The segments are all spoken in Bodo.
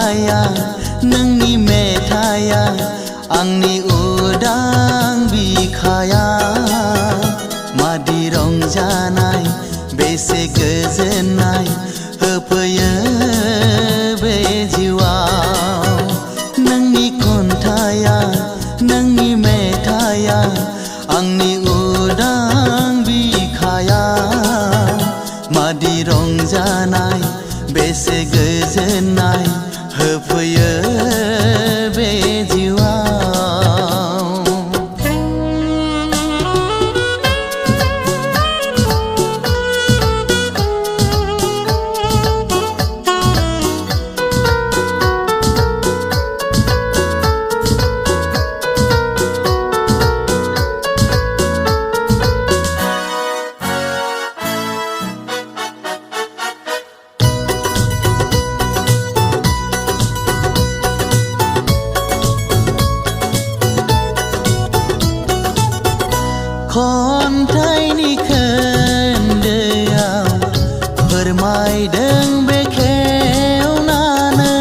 खन्थाया नोंनि मेथाइया आंनि उदां बिखाया मादि रंजानाय बेसे गोजोननाय होफैयो बे जिउआव नोंनि खन्थाया नोंनि मेथाइया आंनि उदां बिखाया मादि रंजानाय बेसे गोजोननाय होफैयो बे जिउआव खन्थाइनि खोन्दोआव फोरमायदों बेखेवनानै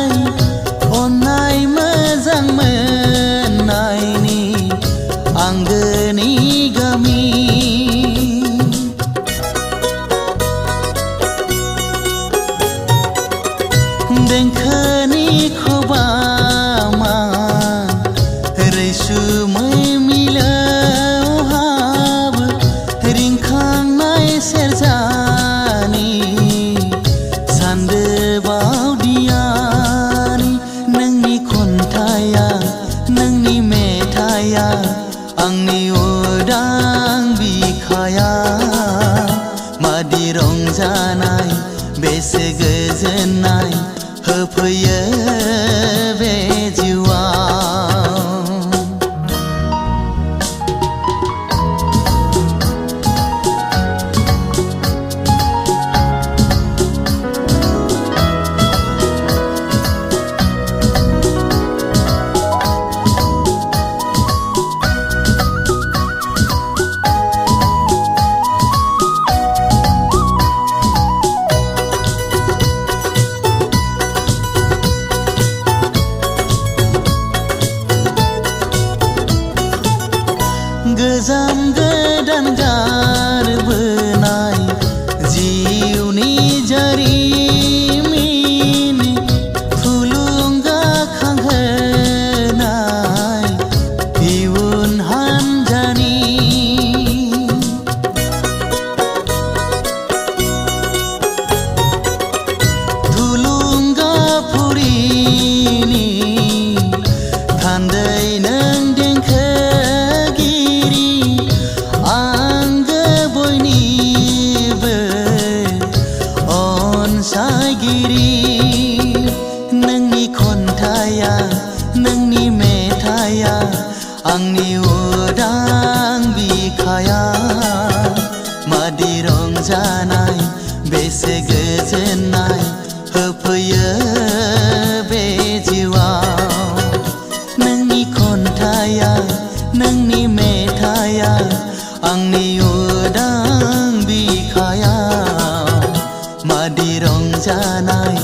अननाय मोजां मोननायनि आंगोनि गामि देंखोनि खबामा रैसुमै सेरजानि सान्दोबाव दियानि नोंनि खन्थाइया नोंनि मेथाइया आंनि उदां बिखाया मादि रंजानाय बेसे गोजोननाय होफैयो बे जिउआव गोजाम गोदान गारबोनाय जिउनि जारिमिन थुलुंगाखांहोनाय इयुन हान्जानि थुलुंगाफुरिनि थान्दै नों देंखो नोंनि खन्थाइया नोंनि मेथाइया आंनि उदां बिखाया मादि रंजानाय बेसे गोजोननाय होफैयो बे जिउआव नोंनि खन्थाइया नोंनि मेथाइया आंनि उदां बिखाया मादि रंजानाय